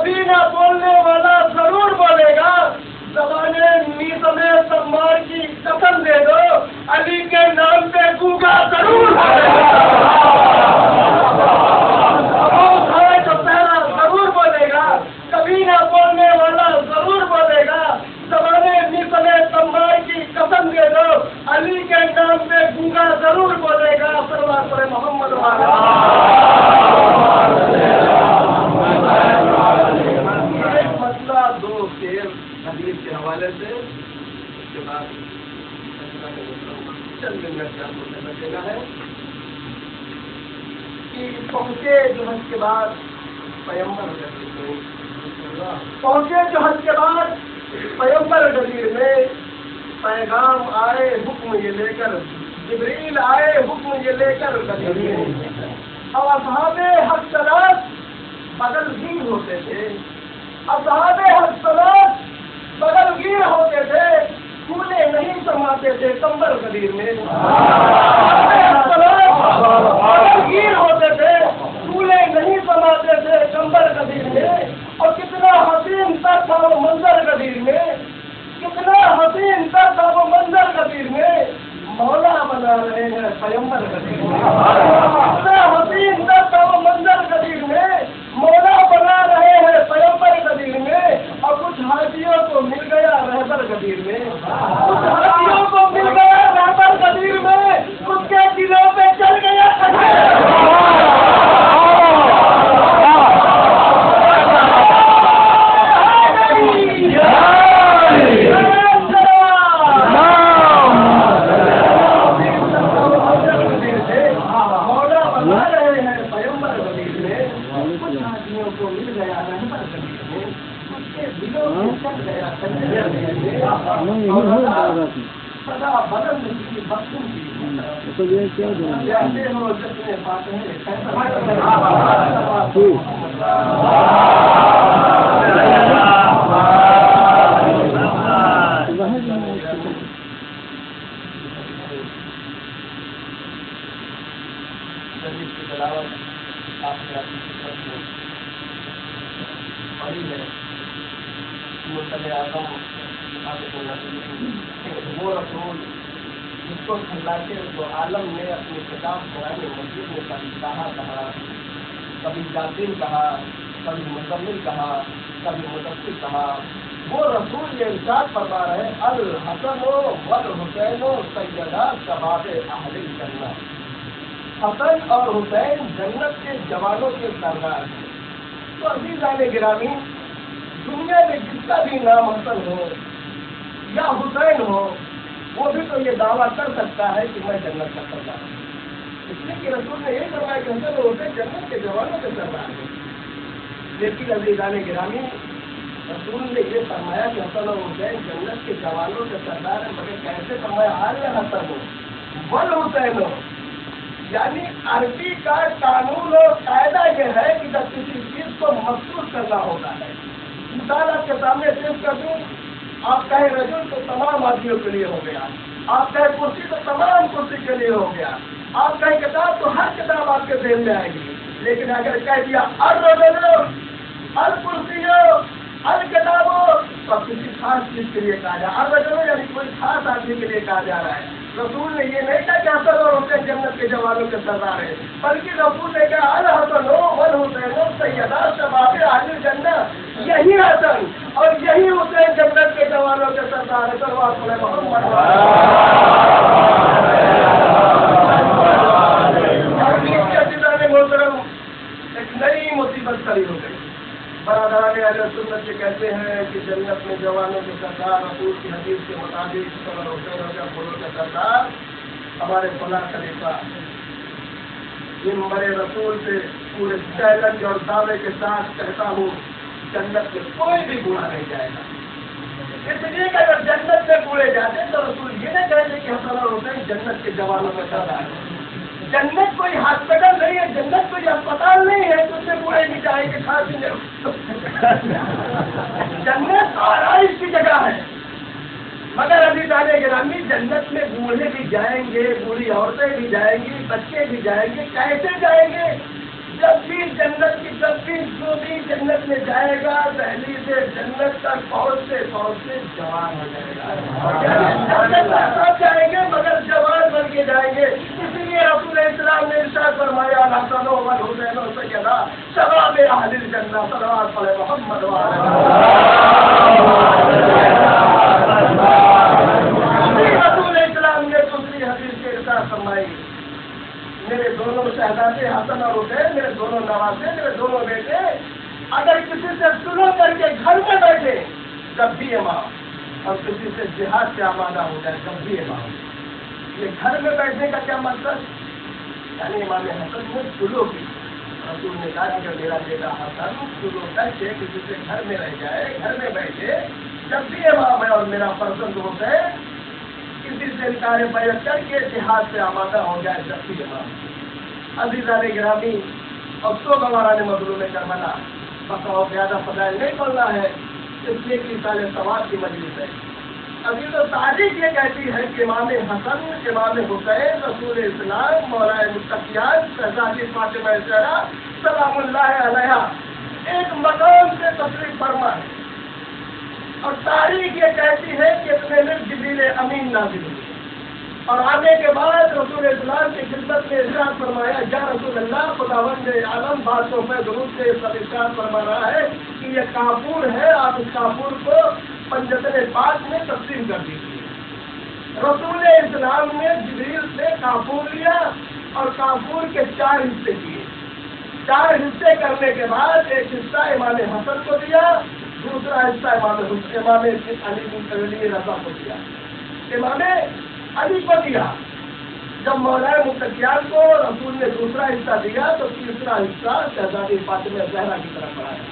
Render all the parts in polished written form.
کبھی نہ بولنے والا ضرور بولے گا، زبانیں میزم سمار کی قسم دے دو، علی کے نام پہ گونگا ضرور بولے گا، جو پہلا ضرور بولے گا، کبھی نہ بولنے والا ضرور بولے گا، زبانیں میزم سمار کی قسم دے دو، علی کے نام پہ گونگا ضرور بولے گا، صلوات پر محمد دو شیر حدیث کے حوالے سے، اس کے بعد چند منٹ کا بچے گا ہے کہ پہنچے جو حج کے بعد پیغمبر پہنچے جو حج کے بعد پیغمبر غدیر میں پیغام آئے حکم یہ لے کر، جبریل آئے حکم یہ لے کر غدیر میں، اور اصحاب حق صلات بدل گیر ہوتے تھے، اصحاب حق صلات بدل گیر ہوتے تھے، پھولے نہیں سماتے تھے کمبر غدیر میں، بدل گیر ہوتے تھے، پھولے نہیں سماتے تھے کمبر غدیر میں، اور کتنا حسین تر تھا وہ منظر غدیر میں، کتنا حسین تر تھا وہ منظر غدیر میں، مولا بنا رہے ہیں پیغمبر غدیر میں، کتنا حسین تر تھا وہ منظر غدیر میں، مولا بنا رہے ہیں پیغمبر غدیر میں، اور کچھ حاجیوں کو مل گیا رہبر غدیر میں، کچھ حاجیوں کو مل گیا رہبر غدیر میں، اس کے دلوں پہ چل گیا وہ رسول جس کو کھلا کے جو عالم نے اپنی کتاب قرآن مجید میں کبھی کہا کبھی جاسین کہا، کبھی مزمل کہا، کبھی مدثر کہا، وہ رسول یہ ارشاد فرما رہے الحسن والحسین سیدا شباب اہل الجنہ، حسن اور حسین جنت کے جوانوں کے سردار ہیں۔ تو عزیزان گرامی، دنیا میں جس کا بھی نام حسن ہو یا حسین ہو، وہ بھی تو یہ دعویٰ کر سکتا ہے کہ میں جنت کا سردار ہوں، اس لیے کہ رسول نے یہ فرمایا کہ حسن اور حسین جنت کے جوانوں کے سردار ہیں۔ لیکن عزیزان گرامی، رسول نے یہ فرمایا کہ حسن اور حسین جنت کے جوانوں کے سردار ہیں، مگر کیسے فرمایا؟ حال حسن ہو ول حسین ہو، یعنی عربی کا قانون اور قاعدہ یہ ہے کہ جب کسی چیز کو مخصوص کرنا ہوتا ہے، مثال آپ کے سامنے پیش کر دوں، آپ کہیں رجل تو تمام آدمیوں کے لیے ہو گیا، آپ کہیں کرسی تو تمام کرسی کے لیے ہو گیا، آپ کہیں کتاب تو ہر کتاب آپ کے ذہن میں آئے گی، لیکن اگر کہہ دیا الرجل الکرسی الکتاب تو کسی خاص چیز کے لیے کہا جائے، الرجل یعنی کوئی خاص آدمی کے لیے کہا جا رہا ہے۔ رسول نے یہ نہیں کہا کہ حسن اور حسین جنت کے جوانوں کے سردار ہیں، بلکہ رسول نے کہا الحسن والحسین سیدا شباب اہل الجنہ، یہی حسن اور یہی حسین جنت کے جوانوں کے سردار ہیں۔ صلوات علی محمد۔ محترم، ایک نئی مصیبت کھڑی ہو گئی۔ برادران اہل سنت یہ کہتے ہیں کہ جنت میں جوانوں کے سردار رسول کی حدیث کے مطابق حسن اور حسین کا بولوں کے سردار ہمارے فلاں خلیفہ منبر رسول سے پورے چیلنج اور دعوے کے ساتھ کہتا ہوں، جنت میں کوئی بھی بوڑھا نہیں جائے گا۔ اس لیے کہ اگر جنت میں بوڑھے جاتے تو رسول یہ نہیں کہتے کہ حسن اور حسین جنت کے جوانوں کا سردار ہے۔ جنت کوئی ہاسپٹل نہیں ہے، جنت کوئی اسپتال نہیں ہے تو اس میں بوڑھے نہیں جائیں گے، کھانسی جنت آرائش کی جگہ ہے۔ مگر عزیزان گرامی، جنت میں بوڑھے بھی جائیں گے، بوڑھی عورتیں بھی جائیں گی، بچے بھی جائیں گے، کیسے جائیں گے؟ جب بھی جنت کی تفصیل جو بھی جنت میں جائے گا دہلی سے جنت تک پہنچتے پہنچتے جوان ہو جائے گا. سب جائیں گے مگر جوان بن کے جائیں گے. اسی لیے رسول اسلام نے ارشاد فرمایا حسن و حسین و سیدہ شباب اہل الجنہ صلوات علی محمد رسول اسلام نے دوسری حدیث کے ارشاد فرمائی میرے دونوں شہزادے حسن اور حسین میرے دونوں نوازے میرے دونوں بیٹے اگر کسی سے سلو کر کے گھر میں بیٹھے جب بھی امام اور کسی سے جہاد سے آمادہ ہو جائے جب بھی امام. یہ گھر میں بیٹھنے کا کیا مطلب یعنی امام حسن نے سلو کی. رسول نے کہا کہ میرا بیٹا حسن سلو کر کے کسی سے گھر میں رہ جائے گھر میں بیٹھے جب بھی امام ہے اور میرا فرزند حسین کسی سے انکار بیعت کر کے جہاد سے آمادہ ہو جائے جب بھی امام. عزیزان گرامی افسوس ہمارا نے مظلوم کربلا بتاؤ زیادہ فضائل نہیں پڑھنا ہے اس لیے کہ سال ثواب کی مجلس ہے. ابھی تو تاریخ یہ کہتی ہے کہ امام حسن امام حسین رسول اسلام مولا متقیان شہزادی فاطمہ زہرا سلام اللہ علیہا ایک مقام سے تشریف فرما ہے اور تاریخ یہ کہتی ہے کہ اتنے میں جبریل امین نازل ہوئی اور آنے کے بعد رسول اسلام کی خدمت میں ارشاد فرمایا یا رسول اللہ خداوند عالم باتوں پہ درود سے سب ارشاد فرما رہا ہے کہ یہ کافور ہے آپ اس کافور کو پنجتن پاک میں تقسیم کر دیجیے. رسول اسلام نے جبریل سے کافور لیا اور کافور کے 4 حصے کیے. 4 حصے کرنے کے بعد ایک حصہ امام حسن کو دیا دوسرا حصہ امام علی رضا کو دیا امام علی کو دیا. جب مولا متقیان کو رسول نے دوسرا حصہ دیا تو تیسرا حصہ شہزادی فاطمہ زہرا کی طرف بڑھایا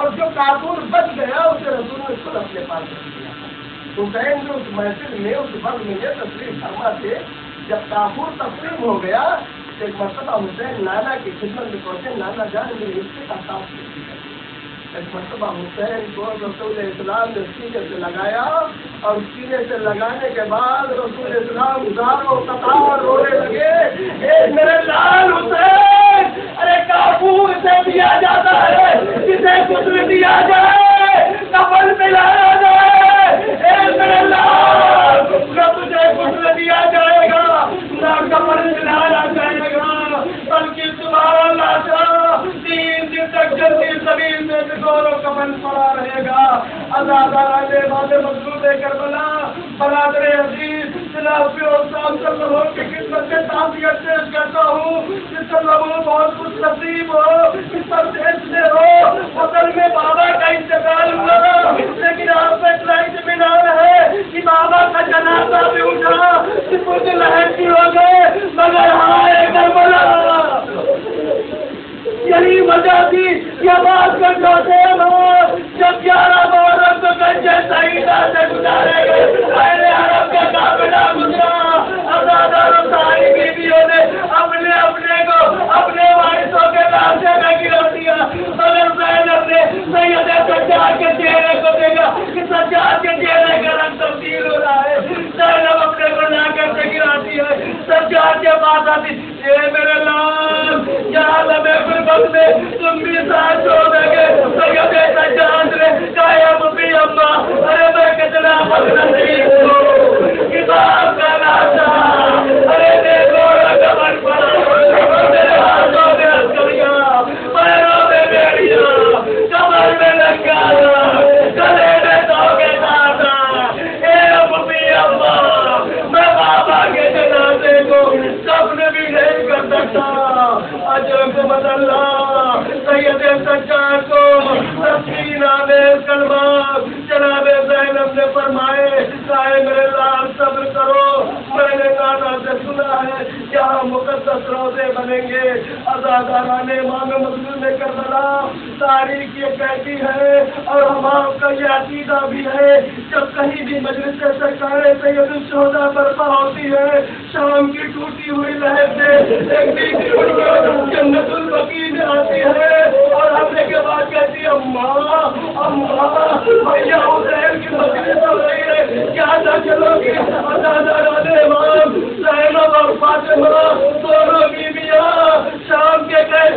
اور جو کافور بچ گیا اسے رسول نے خود اپنے پاس رکھ دیا. حسین جو اس محفل میں اس وقت میں تشریف فرما تھے جب کافور تقسیم ہو گیا ایک مرتبہ حسین نانا کی خدمت میں پہنچے نانا جان میرے حصے کا کام کیجیے. ایک مرتبہ حسین کو رسول اسلام نے سینے سے لگایا اور سینے سے لگانے کے بعد رسول اسلام اداروں قطار رونے لگے اے میرے لال حسین ارے کافور سے دیا جاتا ہے کسے غسل دیا جائے کفن پلایا جائے اے میرے لال نہ تجھے غسل دیا جائے گا نہ کفن پلایا جائے گا بلکہ تمہارا لاشا 3 دن تک جلدی زمین میں دونوں کفن پڑا رہے گا. ازاداران مظلوم کربلا برادر عزیز جناب صاحب سب لوگوں کی خدمت میں تعزیت پیش کرتا ہوں کہ سب لوگوں بہت خوش نصیب ہو اس پر دیش سے ہو. اصل میں بابا کا انتقال ہوا لیکن آپ کا اتنا اطمینان ہے کہ بابا کا جنازہ بھی اٹھا سپرد لہر ہو گئے مگر ہائے کربلا یہی وجہ تھی یہ بات کر چاہتے ہیں جب 11 محرم کو گنجے شہیدہ سے گزارے گئے پہلے عرب کا قافلہ گزرا ازادار و ساری بیویوں نے اپنے اپنے کو اپنے وارثوں کے راستے میں گرا دیا مگر زینب نے سید سجاد کے چہرے کو دیکھا کہ سجاد کے چہرے کا رنگ تبدیل ہو رہا ہے. زینب اپنے کو لا کر سے گراتی ہے سجاد کے پاس آتی اے میرے لال یہاں لمحے غربت میں تم بھی ساتھ چھوڑ دیں گے سید سجاد نے کہا مبی اما ارے میں کتنا بدنصیب ہوں کتاب کا لاشا ارے دیکھو کمر پر میرے ہاتھوں میں ہتھکڑیاں پیروں میں بیڑیاں کمر میں لنگارا گلے میں دھوکے دادا اے مبی اما میں بابا کے جنازے کو سپنے بھی نہیں کر سکتا. عجب اللہ سید سجاد کو تسکین آمیز کلمات جناب زینب نے فرمائے کہے میرے لال صبر کرو میں نے نانا سے سنا ہے یہاں مقدس روزے بنیں گے. ازاداران امام مظلوم کربلا تاریخ یہ کہتی ہے اور ہمارا کا یہ عقیدہ بھی ہے جب کہیں بھی مجلس سرکار سید الشہداء برپا ہوتی ہے شام کی ٹوٹی ہوئی لہر سے ایک بیٹی جنت البقیع میں آتی ہے اور ہمنے کے بعد کہتی ہے اماں بھیا حسین کی مجلس ہو رہی ہے کیا نہ چلو گی. ازاداران امام زینب اور فاطمہ دونوں بیویاں شام کے گئے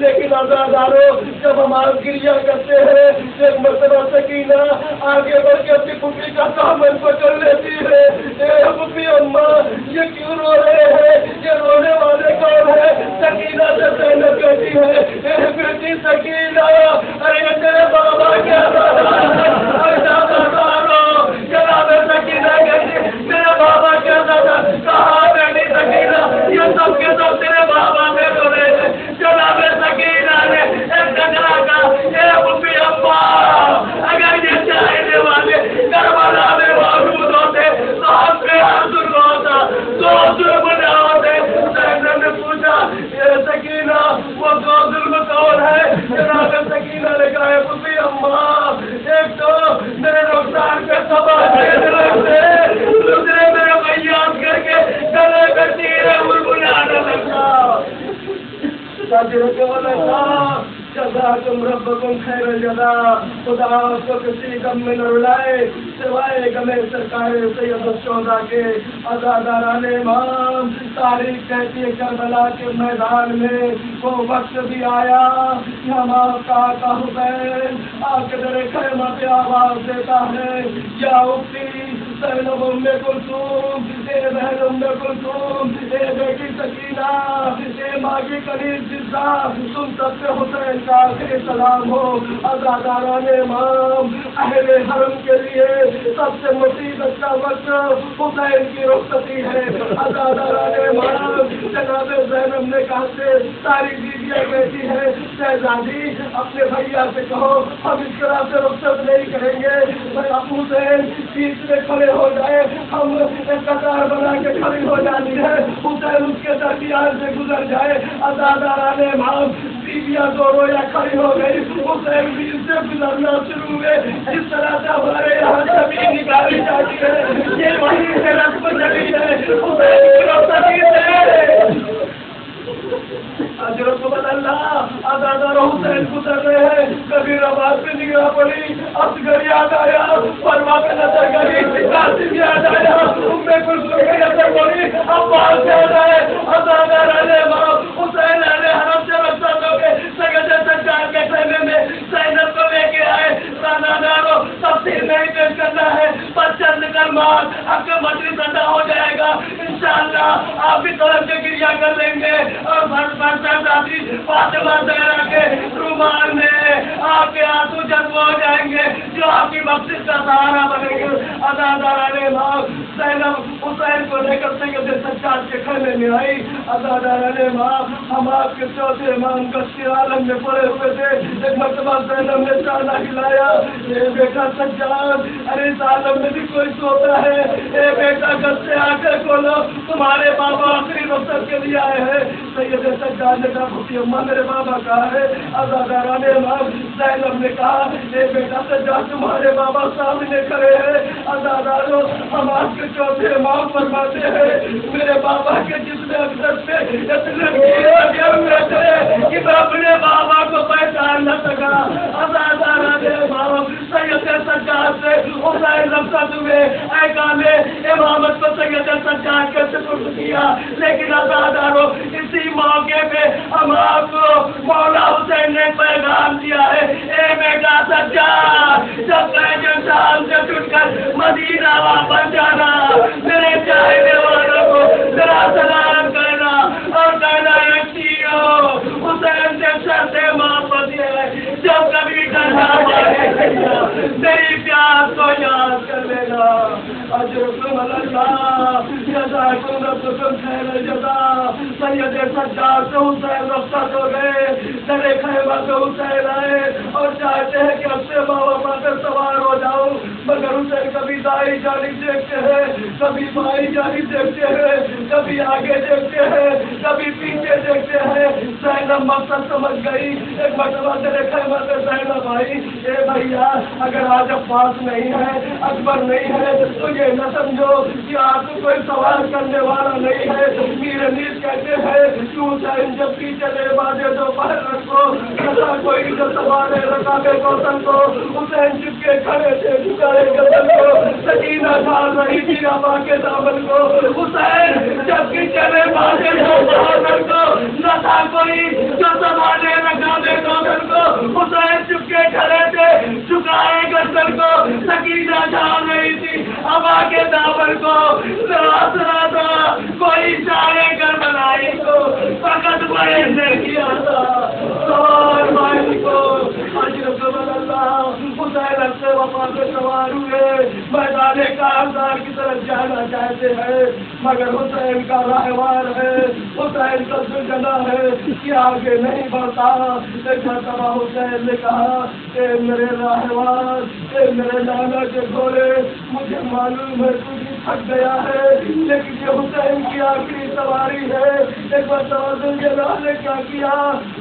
لیکن آزاداروں جب ہم گریا کرتے ہیں ایک مرتبہ سکینہ آگے بڑھ کے اپنی پھوپھی کا دامن پکڑ لیتی ہے. اے پھوپھی اماں یہ کیوں رو رہے ہیں؟ یہ رونے والے کون ہے؟ سکینہ سے زینب کہتی ہے اے بیٹی سکینہ ارے تیرے بابا کیا جناب سکینہ کہتی میرے بابا کیا دادا کہاں بیٹی سکینہ یہ سب کے سب تیرے بابا میں رو رہے ہیں. جناب سکینہ نے ایک ٹکرا کا اے پھوپھی اماں اگر یہ چاہنے والے کربلا میں موجود ہوتے تو ہم پہ ہر ظلم ہوتا دو ظلم نہ ہوتے. زینب نے پوچھا اے سکینہ وہ دو ظلم کون ہے؟ جناب سکینہ نے کہا پھوپھی اماں ایک تو میرے رخسار پہ تباہ سے دوسرے میرے بیان کر کے گلے میں تیرے بلبلانے لگا. جزاکم ربکم خیر الجزا. خدا آپ کو کسی غم میں نہ رلائے سوائے غم سرکار سید الشہداء کے. عزاداران امام تاریخ کہتی ہے کربلا کے میدان میں وہ وقت بھی آیا کہ ہم آپ کا آقا حسین آپ کے در خیمہ پہ آواز دیتا ہے یا اختی زینب ام کلثوم اے بہن ام کلثوم اے بیٹی سکینہ اے ماں کی قریب جزا تم سب سے حسین کا آخری سلام ہو. عزاداران امام اہل حرم کے لیے سب سے مصیبت کا وقت حسین کی رخصتی ہے. عزاداران امام جناب زینب نے کہا سے ساری بیویاں کہتی ہے شہزادی اپنے بھیا سے کہو ہم اس طرح سے رخصت نہیں کریں گے. حسین بیچ میں کھڑے ہو جائے ہم قطار بنا کے کھڑی ہو جاتی ہے حسین اس کے درمیان سے گزر جائے. عزاداران امام بیویاں دونوں یا کھڑی ہو گئی حسین بیچ سے گزرنا شروع ہوئے. اس طرح سے ہمارے یہاں زمین نکالی جاتی ہے. یہ وہی ہے رسم چلی ہے حسین کی رخصتی سے. حضرت اللہ عزادار حسین گزر رہے ہیں. کبھی رواز پہ نگاہ پڑی اصغر یاد آیا پروا پہ نظر گئی قاسم یاد آیا ام کلثوم کی نظر پڑی عباس یاد آئے. عزادار امام حسین اہل حرم سے رخصت ہو کے سید سجاد کے خیمے میں زینب کو لے کے آئے. عزاداروں تفصیل نہیں پیش کرنا ہے بس چند کلمات حق مجلس ادا ہو جائے گا انشاءاللہ. آپ بھی طرف سے گریا کر لیں گے اور شہزادی فاطمہ زہرا کے رومال میں آپ کے آنسو جذب ہو جائیں گے جو آپ کی مقصد کا سہارا بنے گے. عزاداران امام زینب حسین کو لے کر سید سجاد کے خیمے میں آئی. عزاداران امام ہم آپ کے چوتھے امام گشت عالم میں پڑے ہوئے تھے. ایک مرتبہ زینب نے چانا ہلایا اے بیٹا سجاد ارے اس عالم میں بھی کوئی سوتا ہے. اے بیٹا گشت آ کر کھولو تمہارے بابا آخری رخصت کے لیے آئے ہیں. سید سجاد نے کہا پھوپھی اماں میرے بابا کہا ہے. عزاداران امام زینب نے کہا اے بیٹا سجاد تمہارے بابا سامنے کھڑے ہیں. عزاداروں ہم آپ کے چوتھے امام فرماتے ہیں میرے بابا کے جسم اقدس پہ اتنے لگے ہوئے تھے کہ میں اپنے بابا کو پہچان نہ سکا. عزاداران امام سید سجاد سے حسین رخصت ہوئے. اے کامے امامت کو سید سجاد کے سپرد کیا. لیکن عزاداروں اسی موقع پہ ہم آپ کو مولا حسین نے پیغام دیا ہے اے بیٹا سجاد جب میں شام سے چھٹ کر مدینہ واپس جانا میرے چاہنے والوں کو ذرا سلام کرنا اور کہنا یقینو حسین سے شرط محبت ہے جب کبھی کرنا پڑے میری پیاس کو یاد کر لینا. اجرکم اللہ جزاکم ربکم خیر الجزا. سید سجاد سے حسین رخصت ہو گئے. در خیمہ سے حسین آئے اور چاہتے ہیں کہ اب سے بابا پر سوار ہو جاؤں مگر حسین کبھی دائیں جانب دیکھتے ہیں کبھی بائیں جانب دیکھتے ہیں کبھی آگے دیکھتے ہیں کبھی پیچھے دیکھتے ہیں. زینب مقصد سمجھ گئی. ایک مرتبہ در خیمہ سے زینب آئی اے بھیا اگر آج عباس نہیں ہے اکبر نہیں ہے تو یہ نہ سمجھو کہ آپ کو کوئی سوال کرنے والا نہیں ہے. میرے نیز کہتے ہیں کیوں حسین جب پیچھے لے بازے دو پہر رکھو ایسا کوئی جو سوال رکابے کو سنگو. حسین چپ کے کھڑے تھے جھکائے گردن کو سکینہ ڈال رہی تھی ابا کے دامن کو. حسین جب پیچھے لے بازے دو پہر رکھو نہ تھا کوئی جو سوال دیکھا سر کو حسین چپ کے کھڑے تھے جھکائے گردن کو سکینہ جان رہی تھی ہوا کے دامن کو راس تھا کوئی چاہے کر بنائی کو فقط بڑے نے کیا تھا سوار مائی کو اجر قبل اللہ حسین سے وفا سے سوار ہوئے میدان کارزار کی طرف جانا چاہتے ہیں مگر حسین کا راہوار ہے حسین کا سلجنا ہے کہ آگے نہیں بڑھتا ایک مرتبہ حسین نے کہا اے میرے راہوار اے میرے نانا کے گھوڑے مجھے معلوم ہے تجھے تھک گیا ہے لیکن یہ حسین کی آخری سواری ہے ایک مرتبہ سلجنا نے کیا کیا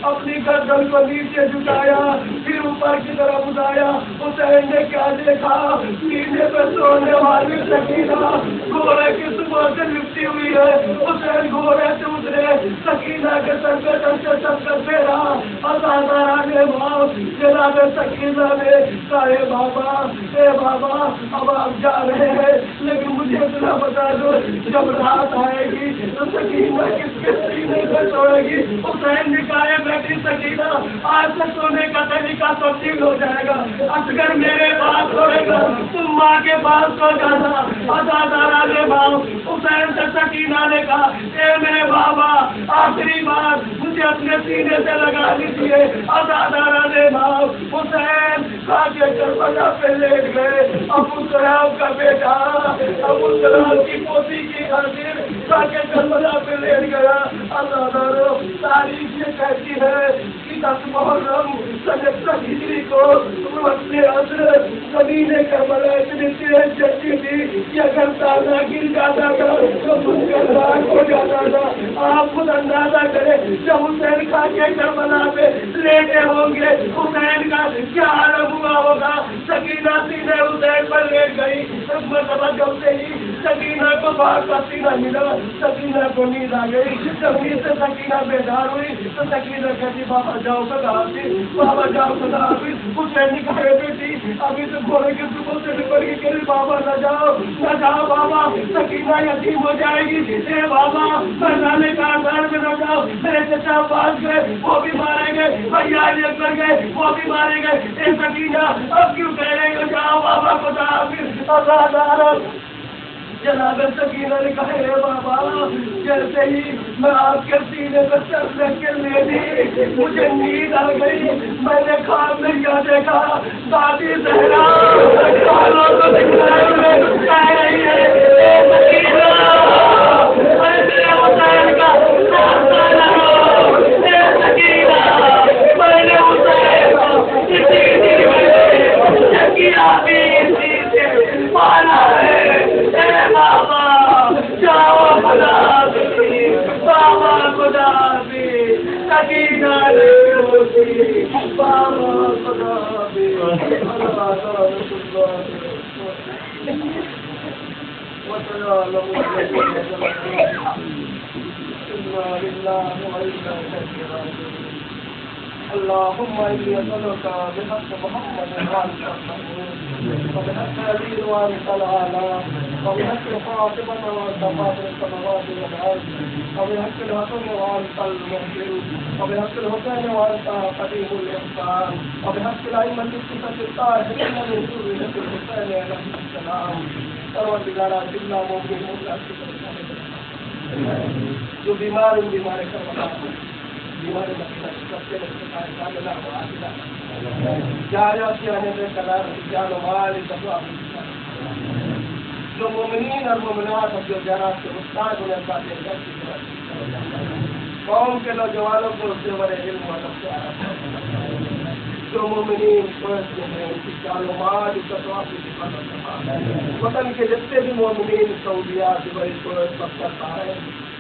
اپنی گردن کو نیچے جھکایا پھر اوپر کی طرف اٹھایا حسین نے کیا دیکھا سینے پہ سونے والی سکینہ گھوڑے کی صبح سے لپٹی ہوئی ہے حسین گھوڑے سے اترے سکینہ کے سر پہ چکر پھیرا ازادارا نے باپ جناب سکینہ نے کہا اے بابا اب آپ جا رہے ہیں لیکن مجھے اتنا بتا دو جب رات آئے گی تو سکینہ کس کے سینے پہ سوئے گی حسین نے کہا ہے بیٹی سکینہ آج سے سونے کا طریقہ تبدیل ہو جائے گا اصغر میرے پاس سوئے گا تم ماں کے پاس سو جانا ازادارا نے باپ حسین سے سکینہ نے کہا اے میرے بابا آخری بار مجھے اپنے سینے سے لگا لیجیے ازادارا نے باپ حسین کھا کے کربلا پہ لیٹ گئے ابو سلام کا بیٹا ابو سلام کی پوتی کی خاطر کھا کے کربلا پہ لیٹ گیا ازادارو تاریخ یہ کہتی ہے کہ 10 محرم سن 1 ہجری کو اپنے حضرت زمین کربلا اتنی تیز چلتی تھی کہ اگر تازہ گر جاتا تھا تو منکر راک ہو جاتا تھا آپ خود اندازہ کریں جب حسین کھا کے کربلا پہ لیٹے ہوں گے حسین کا کیا عالم ہوا ہوگا سکینہ سینے حسین پر لیٹ گئی ایک مرتبہ جب سے ہی سکینہ کو باہر کا سینہ ملا سکینہ کو نیند آ گئی جب نیند سے سکینہ بیدار ہوئی تو سکینہ کہتی بابا جاؤ خدا حافظ بابا جاؤ خدا حافظ حسین نے کہا بیٹی ابھی تو گھوڑے کے صبح سے نکل کے کہ بابا نہ جاؤ بابا سکینہ یتیم ہو جائے گی اے بابا میدان کارزار میں نہ جاؤ میرے چچا پاس گئے وہ بھی مارے گئے بھیا لے کر گئے وہ بھی مارے گئے اے سکینہ اب کیوں کہہ رہے ہو جاؤ بابا خدا حافظ ازادارا جناب سکینہ نے کہا اے بابا جیسے ہی میں آپ کے سینے پر سر رکھ کے لیٹی مجھے نیند آ گئی میں نے خواب میں کیا دیکھا دادی زہرا کالوں کو دکھائے ہوئے کہہ رہی ہے اے سکینہ اے میرے حسین کا راستہ لگو اے سکینہ میں نے حسین کو کسی دن میں سکینہ بھی اسی سے پانا ہے بابا جاؤ خدا بھی بابا خدا بھی سکینہ نہیں ہوتی بابا خدا بھی اللهم إني أسألك بحق محمد وبحق علي وارث الأعلى وبحق فاطمة وأنت فاطر السماوات والأرض وبحق الحسن وأنت المحسن وبحق الحسين وأنت قديم الإحسان وبحق الأئمة الستة الطاهرين من ذرية الحسين عليه السلام پروردگار جملہ مومن جو بیمار کربلا بیمار جو مومنین اور مومنات جو جناب کے استاد انہیں قوم کے نوجوانوں کو اس سے بڑے علم و ادب سے جو مومنین پڑھتے ہیں ان کی جان و مال عزت و عافیت کی حفاظت فرمائے وطن کے جتنے بھی مومنین سعودیہ دبئی کویت مقصد ہے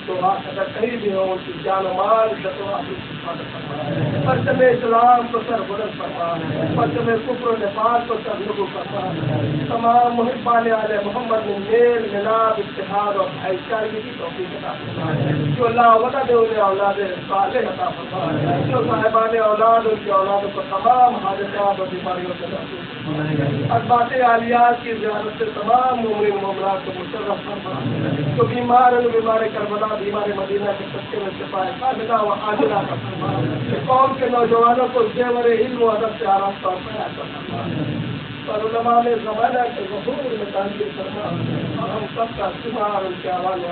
تو اگر کہیں بھی ہو ان کی جان و مال عزت و عافیت کی حفاظت فرمائے پرچم اسلام کو سر بلند فرمائے پرچم کفر و نفاق کو سر نگو فرمائے تمام محبان آل محمد میں میل ملاب اتحاد اور بھائی چارگی کی توفیق عطا فرمائے جو اللہ وعدہ دے انہیں اولاد صالح عطا فرمائے جو صاحبان اولاد اولاد ان کی اولادوں کو تمام حاجتات اور بیماریوں سے محفوظ، اربات عالیات کی زیارت سے تمام مومن مومنات کو مشرف فرما، جو بیمار ہیں بیمار کربلا بیمار مدینہ کے سچے میں شفا کاملہ و عاجلہ کا فرما، قوم کے نوجوانوں کو زیور علم و ادب سے آراستہ اور پیار کا فرما، اور علماء نے زمانہ کے ظہور میں تعلیم فرما، اور ہم سب کا شمار ان کے حوالے